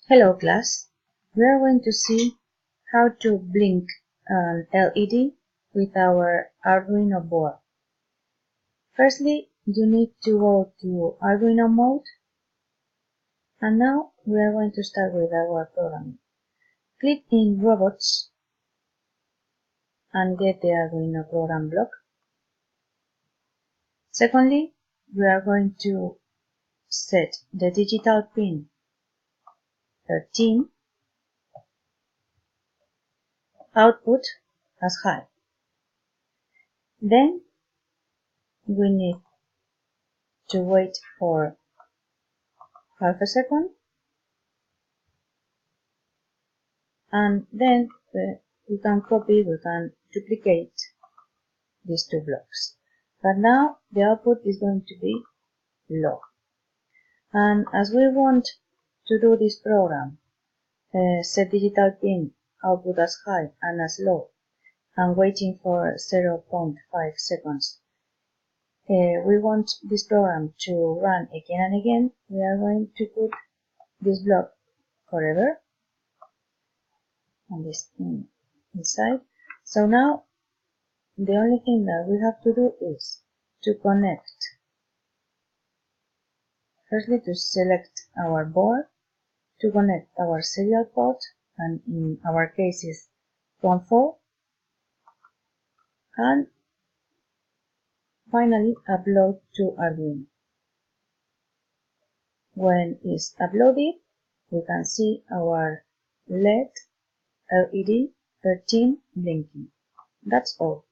Hello class, we are going to see how to blink an LED with our Arduino board. Firstly, you need to go to Arduino mode, and now we are going to start with our programming. Click in Robots and get the Arduino program block. Secondly, we are going to set the digital pin 13 output as high. Then we need to wait for half a second, and then we can duplicate these two blocks. But now the output is going to be low. And as we want to do this program, set digital pin output as high and as low, and waiting for 0.5 seconds, we want this program to run again and again. We are going to put this block forever and this inside. So now the only thing that we have to do is to connect. Firstly, to select our board, to connect our serial port, and in our case is 1.4, and finally upload to Arduino. When it's uploaded, we can see our LED 13 blinking. That's all.